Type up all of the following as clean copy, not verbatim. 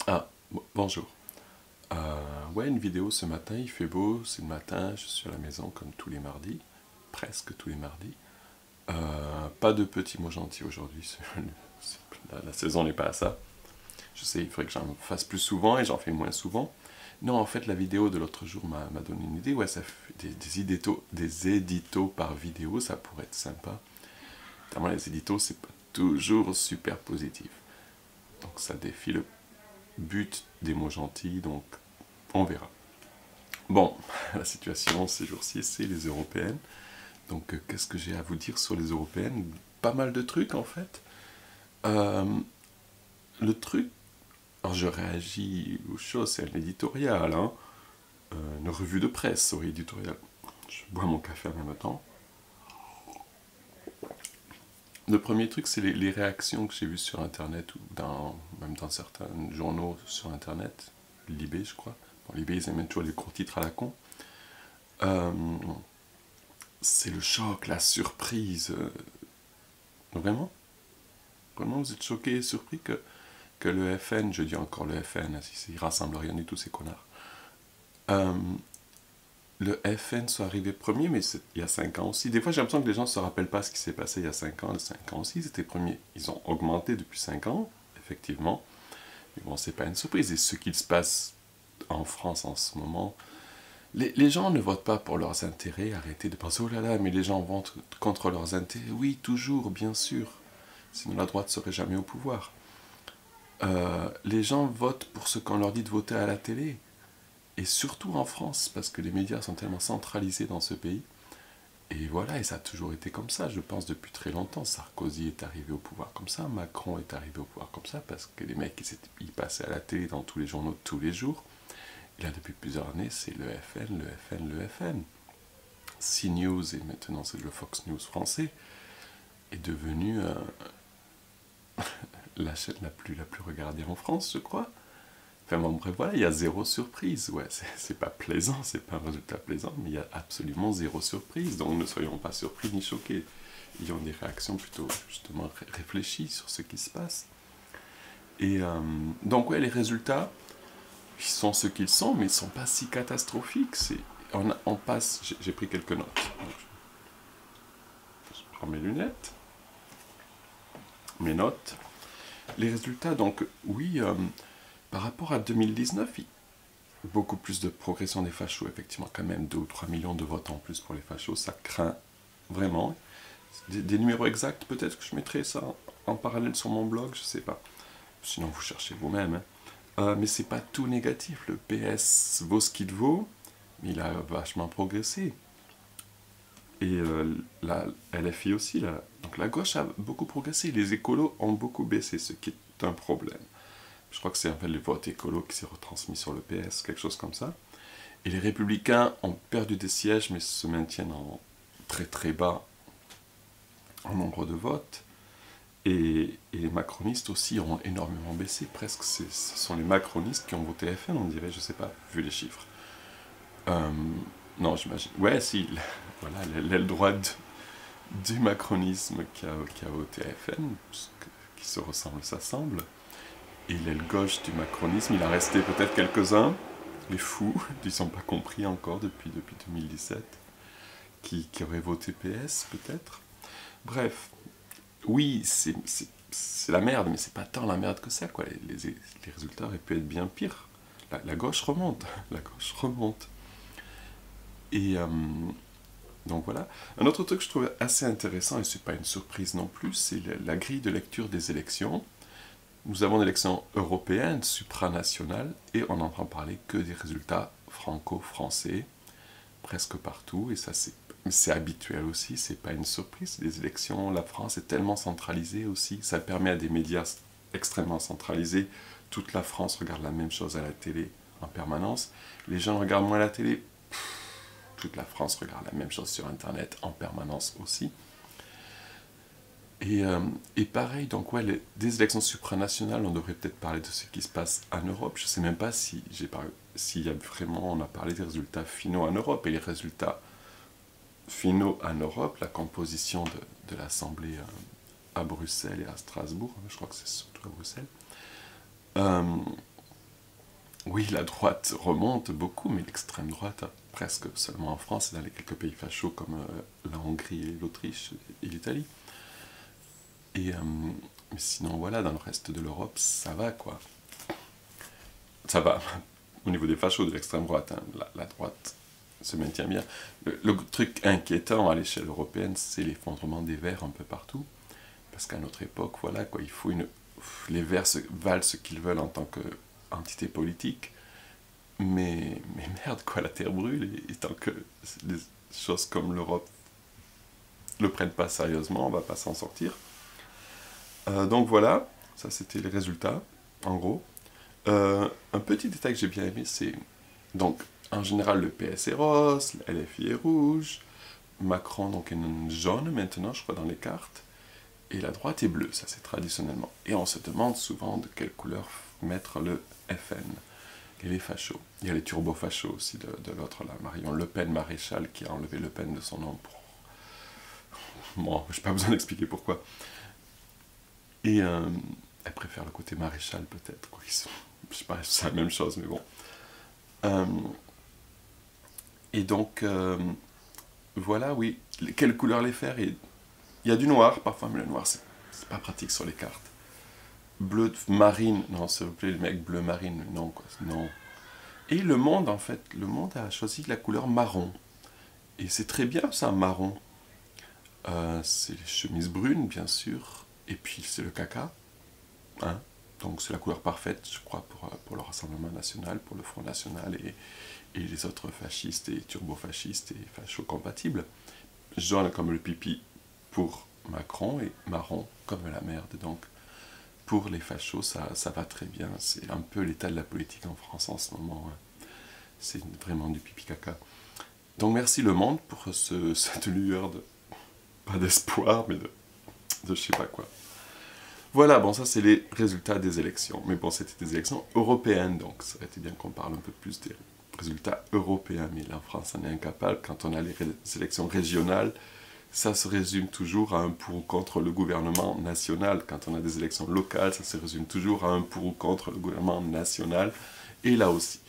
Ah, bonjour. Ouais, une vidéo ce matin, il fait beau, c'est le matin, je suis à la maison comme tous les mardis, presque tous les mardis. Pas de petits mots gentils aujourd'hui, la saison n'est pas à ça. Je sais, il faudrait que j'en fasse plus souvent et j'en fais moins souvent. Non, en fait, la vidéo de l'autre jour m'a donné une idée. Ouais, ça fait des éditos par vidéo, ça pourrait être sympa. Notamment, les éditos, c'est pas toujours super positif. Donc, ça défie le but des mots gentils, donc on verra. Bon, la situation ces jours-ci, c'est les européennes. Donc, qu'est-ce que j'ai à vous dire sur les européennes? Pas mal de trucs, en fait. Euh, le truc, alors je réagis aux choses, c'est un éditorial, hein, une revue de presse sur éditorial. Je bois mon café en même temps. Le premier truc, c'est les réactions que j'ai vues sur Internet, ou même dans certains journaux sur Internet, Libé, je crois. Bon, Libé, ils aiment toujours les gros titres à la con. Euh, c'est le choc, la surprise. Vraiment? Vraiment, vous êtes choqués et surpris que le FN, je dis encore le FN, il rassemble rien du tout ces connards, euh, le FN soit arrivé premier, mais il y a 5 ans aussi. Des fois, j'ai l'impression que les gens ne se rappellent pas ce qui s'est passé il y a 5 ans. 5 ans aussi, ils étaient premiers. Ils ont augmenté depuis 5 ans, effectivement. Mais bon, c'est pas une surprise. Et ce qu'il se passe en France en ce moment, les gens ne votent pas pour leurs intérêts. Arrêtez de penser, oh là là, mais les gens votent contre leurs intérêts. Oui, toujours, bien sûr. Sinon la droite serait jamais au pouvoir. Les gens votent pour ce qu'on leur dit de voter à la télé. Et surtout en France, parce que les médias sont tellement centralisés dans ce pays. Et voilà, et ça a toujours été comme ça, je pense, depuis très longtemps. Sarkozy est arrivé au pouvoir comme ça, Macron est arrivé au pouvoir comme ça, parce que les mecs, ils passaient à la télé dans tous les journaux de tous les jours. Et là, depuis plusieurs années, c'est le FN, le FN, le FN. CNews, et maintenant c'est le Fox News français, est devenu la chaîne la plus regardée en France, je crois. Enfin bon, bref, voilà, il y a zéro surprise. Ouais, c'est pas plaisant, c'est pas un résultat plaisant, mais il y a absolument zéro surprise. Donc ne soyons pas surpris ni choqués. Ayons des réactions plutôt, justement, réfléchies sur ce qui se passe. Et donc, ouais, les résultats, ils sont ce qu'ils sont, mais ils sont pas si catastrophiques. On passe, j'ai pris quelques notes. Donc, je prends mes lunettes, mes notes. Les résultats, donc, oui, par rapport à 2019, beaucoup plus de progression des fachos, effectivement, quand même 2 ou 3 millions de votes en plus pour les fachos, ça craint vraiment. Des numéros exacts, peut-être que je mettrai ça en parallèle sur mon blog, je sais pas. Sinon, vous cherchez vous-même. Hein. Mais c'est pas tout négatif. Le PS vaut ce qu'il vaut, mais il a vachement progressé. Et la LFI aussi, là. Donc la gauche a beaucoup progressé. Les écolos ont beaucoup baissé, ce qui est un problème. Je crois que c'est en fait le vote écolo qui s'est retransmis sur le PS, quelque chose comme ça. Et les républicains ont perdu des sièges, mais se maintiennent très très bas en nombre de votes. Et les macronistes aussi ont énormément baissé. Presque, ce sont les macronistes qui ont voté FN, on dirait, je sais pas, vu les chiffres. Euh, non, j'imagine. Ouais, si, voilà, l'aile droite du macronisme qui a voté FN, qui se ressemble, ça semble. Et l'aile gauche du macronisme, il a resté peut-être quelques-uns, les fous, qui ne sont pas compris encore depuis 2017, qui auraient voté PS peut-être. Bref, oui, c'est la merde, mais c'est pas tant la merde que ça, quoi. Les résultats auraient pu être bien pires. La gauche remonte, la gauche remonte. Et donc voilà. Un autre truc que je trouve assez intéressant, et c'est pas une surprise non plus, c'est la grille de lecture des élections. Nous avons une élection européenne, supranationale, et on n'entend parler que des résultats franco-français, presque partout, et ça c'est habituel aussi, c'est pas une surprise. Les élections, la France est tellement centralisée aussi, ça permet à des médias extrêmement centralisés. Toute la France regarde la même chose à la télé en permanence. Les gens regardent moins la télé, toute la France regarde la même chose sur Internet en permanence aussi. Et pareil, donc ouais, des élections supranationales, on devrait peut-être parler de ce qui se passe en Europe. Je ne sais même pas si y a vraiment, on a parlé des résultats finaux en Europe. Et les résultats finaux en Europe, la composition de l'Assemblée à Bruxelles et à Strasbourg, je crois que c'est surtout à Bruxelles, oui, la droite remonte beaucoup, mais l'extrême droite, presque seulement en France et dans les quelques pays fachos comme la Hongrie et l'Autriche et l'Italie. Et mais sinon, voilà, dans le reste de l'Europe, ça va, quoi. Ça va. Au niveau des fachos de l'extrême droite, hein, la droite se maintient bien. Le truc inquiétant à l'échelle européenne, c'est l'effondrement des Verts un peu partout. Parce qu'à notre époque, voilà, quoi, il faut une... Les Verts valent ce qu'ils veulent en tant qu'entité politique. Mais merde, quoi, la terre brûle, et tant que des choses comme l'Europe ne le prennent pas sérieusement, on va pas s'en sortir. Donc voilà, ça c'était les résultats, en gros. Un petit détail que j'ai bien aimé, c'est... Donc, en général, le PS est rose, le LFI est rouge, Macron donc est jaune maintenant, je crois, dans les cartes, et la droite est bleue, ça c'est traditionnellement. Et on se demande souvent de quelle couleur mettre le FN. Et les fachos. Il y a les turbo-fachos aussi de l'autre, là, Marion Le Pen Maréchal, qui a enlevé Le Pen de son nom pour... Bon, j'ai pas besoin d'expliquer pourquoi. Et elle préfère le côté maréchal, peut-être. Je sais pas, c'est la même chose, mais bon. Et donc, voilà, oui. Quelle couleur les faire? Il y a du noir, parfois, mais le noir, c'est pas pratique sur les cartes. Bleu marine, non, s'il vous plaît, le mec, bleu marine, non, quoi, non. Et le monde, en fait, le monde a choisi la couleur marron. Et c'est très bien, ça, marron. C'est les chemises brunes, bien sûr. Et puis, c'est le caca. Hein. Donc, c'est la couleur parfaite, je crois, pour le Rassemblement National, pour le Front National et les autres fascistes et turbo-fascistes et fachos-compatibles. Jaune comme le pipi pour Macron et marron comme la merde. Donc, pour les fachos, ça va très bien. C'est un peu l'état de la politique en France en ce moment. Hein. C'est vraiment du pipi-caca. Donc merci le monde pour cette lueur de... pas d'espoir, mais de je sais pas quoi. Voilà, bon ça c'est les résultats des élections. Mais bon, c'était des élections européennes, donc ça aurait été bien qu'on parle un peu plus des résultats européens. Mais la France en est incapable. Quand on a les élections régionales, ça se résume toujours à un pour ou contre le gouvernement national. Quand on a des élections locales, ça se résume toujours à un pour ou contre le gouvernement national. Et là aussi,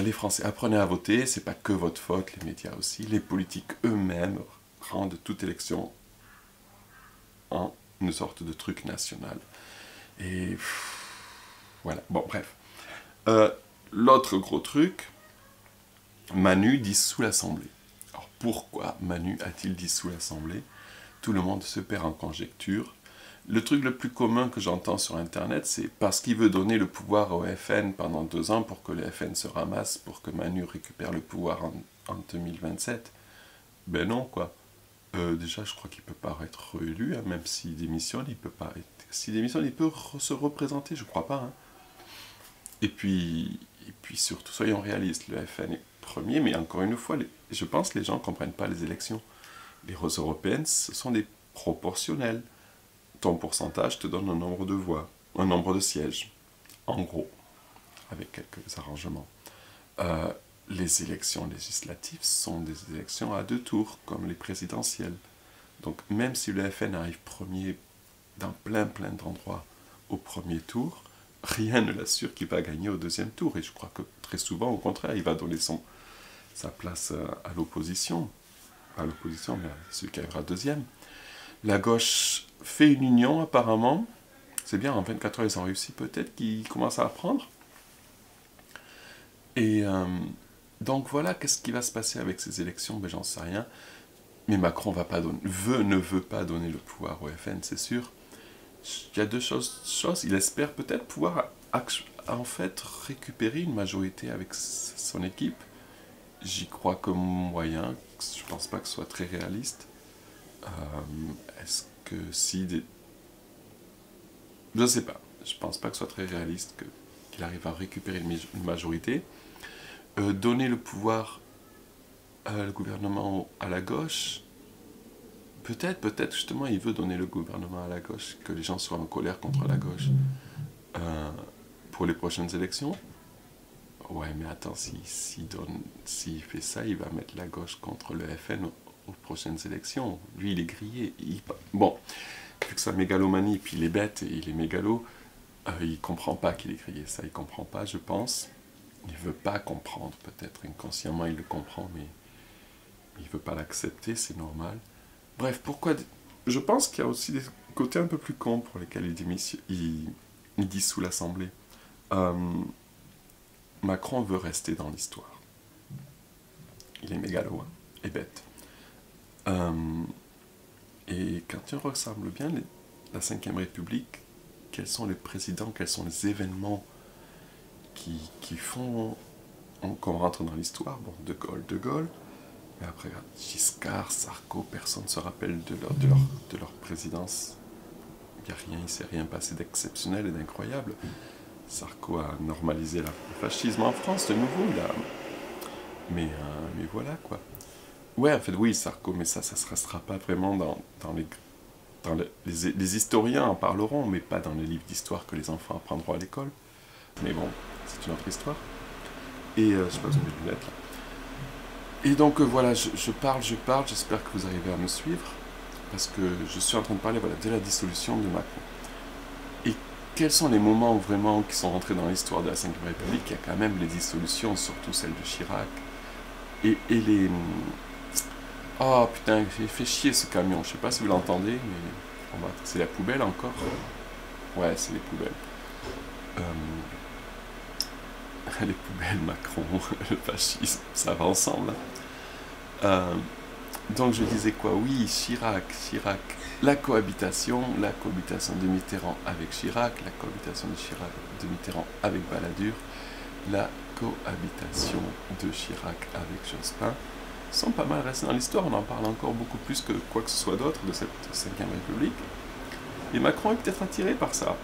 les Français, apprenez à voter, c'est pas que votre faute, les médias aussi, les politiques eux-mêmes rendent toute élection en une sorte de truc national. Et voilà, bon bref. L'autre gros truc, Manu dissout l'Assemblée. Alors pourquoi Manu a-t-il dissous l'Assemblée? Tout le monde se perd en conjecture. Le truc le plus commun que j'entends sur Internet, c'est parce qu'il veut donner le pouvoir au FN pendant 2 ans pour que le FN se ramasse, pour que Manu récupère le pouvoir en 2027. Ben non, quoi. Déjà, je crois qu'il peut pas être réélu, hein, même s'il démissionne, il peut pas être... S'il démissionne, il peut se représenter, je crois pas. Hein. Et puis surtout, soyons réalistes, le FN est premier, mais encore une fois, je pense que les gens ne comprennent pas les élections. Les européennes, ce sont des proportionnels. Ton pourcentage te donne un nombre de voix, un nombre de sièges, en gros, avec quelques arrangements. Les élections législatives sont des élections à 2 tours, comme les présidentielles. Donc même si le FN arrive premier dans plein d'endroits au premier tour, rien ne l'assure qu'il va gagner au 2e tour. Et je crois que très souvent, au contraire, il va donner sa place à l'opposition. Pas à l'opposition, mais à celui qui arrivera 2e. La gauche fait une union, apparemment. C'est bien, en 24 heures, ils ont réussi peut-être, qu'ils commencent à apprendre. Et donc voilà, qu'est-ce qui va se passer avec ces élections? Ben, j'en sais rien. Mais Macron ne veut pas donner le pouvoir au FN, c'est sûr. Il y a 2 choses. Il espère peut-être pouvoir en fait récupérer une majorité avec son équipe. J'y crois comme moyen. Je pense pas que ce soit très réaliste. Est-ce que si des... Je sais pas. Je pense pas que ce soit très réaliste qu'il arrive à récupérer une majorité. Donner le pouvoir le gouvernement à la gauche, peut-être justement il veut donner le gouvernement à la gauche, que les gens soient en colère contre la gauche pour les prochaines élections. Ouais, mais attends, s'il fait ça, il va mettre la gauche contre le FN aux prochaines élections. Lui, il est grillé. Bon, vu que sa mégalomanie, puis il est bête et il est mégalo, il comprend pas qu'il est grillé. Ça, il comprend pas, je pense. il veut pas comprendre, peut-être inconsciemment il le comprend, mais il veut pas l'accepter, c'est normal. Bref, pourquoi... Je pense qu'il y a aussi des côtés un peu plus cons pour lesquels il dissout l'Assemblée. Euh, Macron veut rester dans l'histoire. Il est mégalo, hein, et bête. Et quand tu ressembles bien la Ve République, quels sont les présidents, quels sont les événements qui font qu'on rentre dans l'histoire? Bon, De Gaulle, mais après, Giscard, Sarko, personne ne se rappelle de leur présidence. Il n'y a rien, il ne s'est rien passé d'exceptionnel et d'incroyable. Sarko a normalisé le fascisme en France de nouveau, mais voilà quoi. Ouais, en fait, oui, Sarko, mais ça ne se restera pas vraiment les historiens en parleront, mais pas dans les livres d'histoire que les enfants apprendront à l'école. Mais bon, c'est une autre histoire. Et je sais pas, vous avez mes lunettes là. Et donc voilà, je parle, j'espère que vous arrivez à me suivre, parce que je suis en train de parler voilà, de la dissolution de Macron. Et quels sont les moments vraiment qui sont rentrés dans l'histoire de la Ve République? Il y a quand même les dissolutions, surtout celle de Chirac, et les... Oh putain, il fait chier ce camion, je sais pas si vous l'entendez, mais c'est la poubelle encore. Ouais, c'est les poubelles. Les poubelles, Macron, le fascisme, ça va ensemble. Donc je disais quoi? Oui, Chirac, la cohabitation de Mitterrand avec Chirac, la cohabitation de Mitterrand avec Balladur, la cohabitation de Chirac avec Jospin, sont pas mal restés dans l'histoire, on en parle encore beaucoup plus que quoi que ce soit d'autre de cette Ve République. Et Macron est peut-être attiré par ça.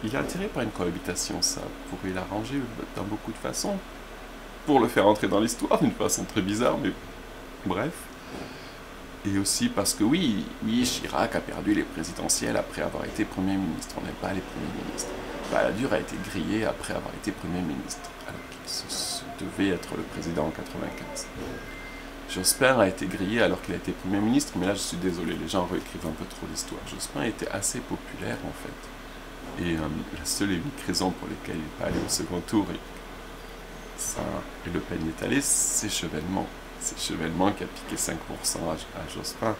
Il est attiré par une cohabitation, ça pourrait l'arranger dans beaucoup de façons, pour le faire entrer dans l'histoire d'une façon très bizarre, mais bref. Et aussi parce que oui, Chirac a perdu les présidentielles après avoir été Premier ministre. On n'aime pas les Premiers ministres. Balladur a été grillé après avoir été Premier ministre, alors qu'il devait être le président en 95. Jospin a été grillé alors qu'il a été Premier ministre, mais là je suis désolé, les gens réécrivent un peu trop l'histoire. Jospin était assez populaire en fait. Et la seule et unique raison pour laquelle il n'est pas allé au second tour et Le Pen est allé, c'est Chevènement. C'est Chevènement qui a piqué 5% à Jospin.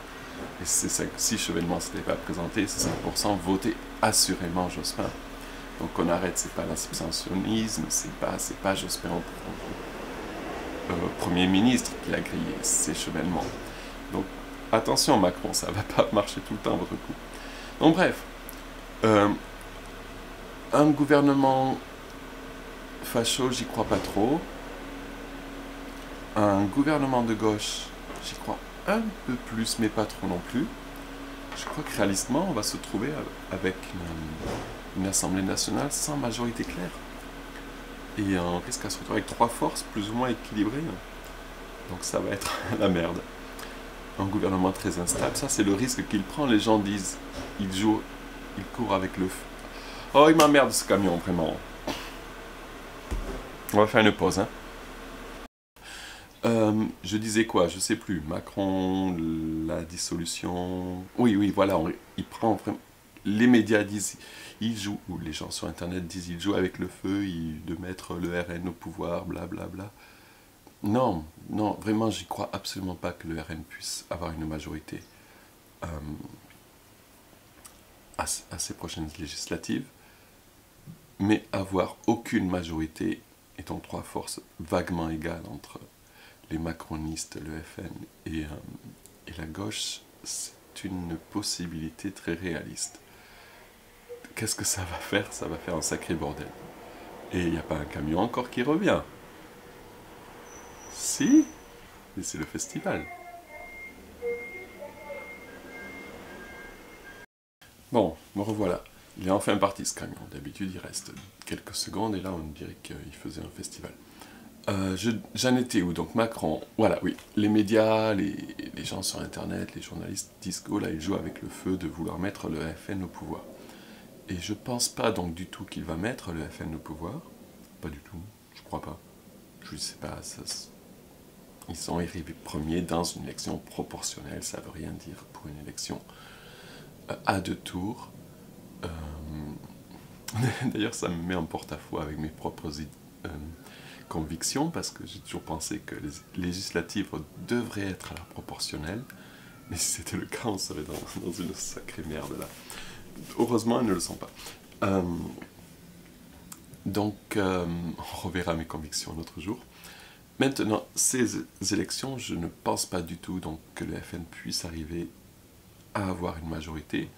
Et si Chevènement ne s'était pas présenté, ces 5% votaient assurément Jospin. Donc on arrête, c'est pas l'abstentionnisme, c'est pas Jospin Premier ministre qui l'a grillé, c'est Chevènement. Donc attention Macron, ça va pas marcher tout le temps votre coup. Donc bref, un gouvernement facho, j'y crois pas trop. Un gouvernement de gauche, j'y crois un peu plus, mais pas trop non plus. Je crois que réalistement, on va se trouver avec une Assemblée nationale sans majorité claire. Et on risque à se retrouver avec 3 forces plus ou moins équilibrées. Donc ça va être la merde. Un gouvernement très instable, ça c'est le risque qu'il prend. Les gens disent, il court avec le feu. Oh, il m'emmerde ce camion, vraiment. On va faire une pause, hein. Je disais quoi? Je sais plus. Macron, la dissolution... Oui, voilà, il prend vraiment... Les médias disent, il joue, ou les gens sur Internet disent, il joue avec le feu, de mettre le RN au pouvoir, blablabla. Non, vraiment, j'y crois absolument pas que le RN puisse avoir une majorité à ces prochaines législatives, mais avoir aucune majorité, étant 3 forces vaguement égales entre les macronistes, le FN et la gauche, c'est une possibilité très réaliste. Qu'est-ce que ça va faire? Ça va faire un sacré bordel. Et il n'y a pas un camion encore qui revient. Si, mais c'est le festival. Bon, me revoilà. Il est enfin parti ce camion. D'habitude, il reste quelques secondes et là, on dirait qu'il faisait un festival. J'en étais où? Donc Macron, voilà, oui. Les médias, les gens sur Internet, les journalistes disent que là, il joue avec le feu de vouloir mettre le FN au pouvoir. Et je pense pas donc du tout qu'il va mettre le FN au pouvoir. Pas du tout, je crois pas. Je sais pas, ils sont arrivés premiers dans une élection proportionnelle, ça veut rien dire pour une élection à 2 tours. D'ailleurs, ça me met en porte-à-faux avec mes propres convictions, parce que j'ai toujours pensé que les législatives devraient être à la proportionnelle, mais si c'était le cas, on serait dans une sacrée merde là. Heureusement, elles ne le sont pas. Donc, on reverra mes convictions un autre jour. Maintenant, ces élections, je ne pense pas du tout donc, que le FN puisse arriver à avoir une majorité.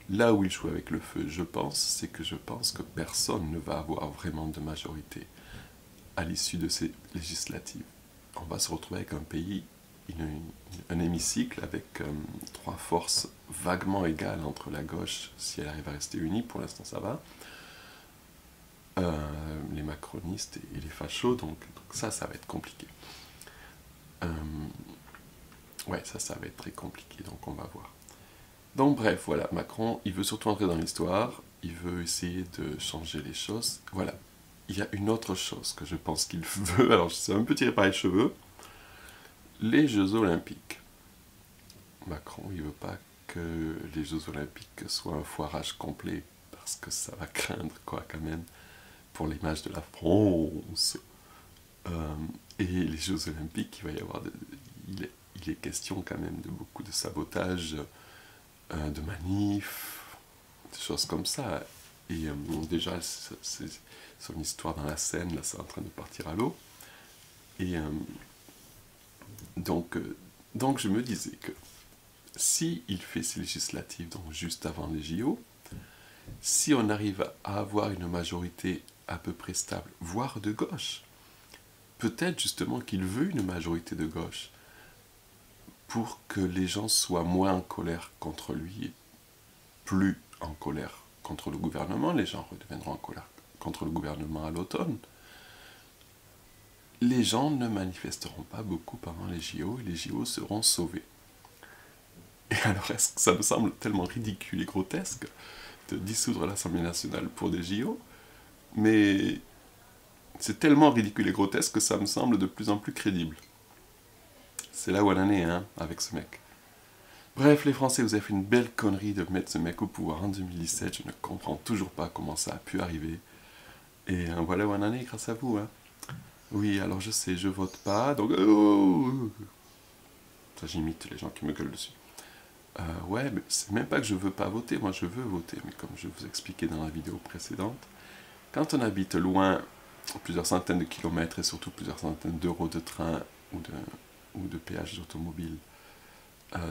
Là où il joue avec le feu, je pense que personne ne va avoir vraiment de majorité à l'issue de ces législatives. On va se retrouver avec un pays, un hémicycle avec trois forces vaguement égales entre la gauche, si elle arrive à rester unie, pour l'instant ça va, les macronistes et les fachos, donc ça va être compliqué. Ouais, ça va être très compliqué, donc on va voir. Donc bref, voilà, Macron, il veut surtout entrer dans l'histoire, il veut essayer de changer les choses. Voilà, il y a une autre chose que je pense qu'il veut, alors c'est un peu tiré par les cheveux, les Jeux Olympiques. Macron, il veut pas que les Jeux Olympiques soient un foirage complet, parce que ça va craindre, quoi, quand même, pour l'image de la France. Et les Jeux Olympiques, il va y avoir... il est question quand même de beaucoup de sabotage, de manifs, des choses comme ça. Et déjà, son histoire dans la Seine, là, c'est en train de partir à l'eau. Et donc, je me disais que si il fait ces législatives, donc juste avant les JO, si on arrive à avoir une majorité à peu près stable, voire de gauche, peut-être justement qu'il veut une majorité de gauche, pour que les gens soient moins en colère contre lui et plus en colère contre le gouvernement. Les gens redeviendront en colère contre le gouvernement à l'automne. Les gens ne manifesteront pas beaucoup pendant les JO et les JO seront sauvés. Et alors, est-ce que ça me semble tellement ridicule et grotesque de dissoudre l'Assemblée nationale pour des JO, mais c'est tellement ridicule et grotesque que ça me semble de plus en plus crédible. C'est là où on en est, hein, avec ce mec. Bref, les Français, vous avez fait une belle connerie de mettre ce mec au pouvoir en 2017. Je ne comprends toujours pas comment ça a pu arriver. Et voilà où on en est grâce à vous. Hein. Oui, alors je sais, je vote pas, donc... Ça, j'imite les gens qui me gueulent dessus. Ouais, mais c'est même pas que je veux pas voter, moi je veux voter. Mais comme je vous expliquais dans la vidéo précédente, quand on habite loin, plusieurs centaines de kilomètres et surtout plusieurs centaines d'euros de train ou de péage d'automobile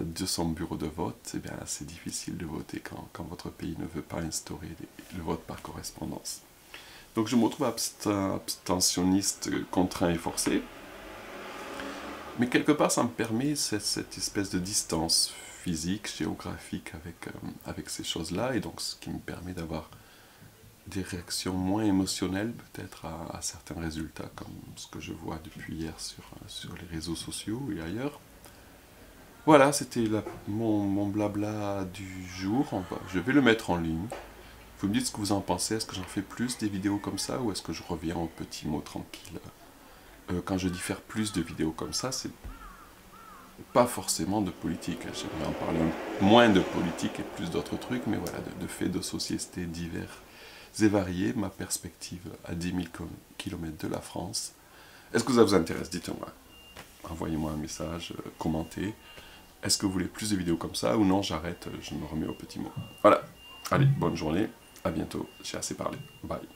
de son bureau de vote, eh bien, c'est difficile de voter quand votre pays ne veut pas instaurer le vote par correspondance. Donc je me retrouve abstentionniste, contraint et forcé. Mais quelque part, ça me permet cette espèce de distance physique, géographique avec ces choses-là, et donc ce qui me permet d'avoir des réactions moins émotionnelles peut-être à certains résultats, comme ce que je vois depuis hier sur les réseaux sociaux et ailleurs. Voilà, c'était mon blabla du jour. Je vais le mettre en ligne. Vous me dites ce que vous en pensez. Est-ce que j'en fais plus des vidéos comme ça, ou est-ce que je reviens aux petits mots tranquilles? Quand je dis faire plus de vidéos comme ça, c'est pas forcément de politique. J'aimerais en parler moins de politique et plus d'autres trucs, mais voilà, de faits de société divers et variés, ma perspective à 10 000 km de la France. Est-ce que ça vous intéresse? Dites-moi. Envoyez-moi un message, commentez. Est-ce que vous voulez plus de vidéos comme ça, ou non, j'arrête, je me remets aux petits mots. Voilà. Allez, bonne journée, à bientôt, j'ai assez parlé. Bye.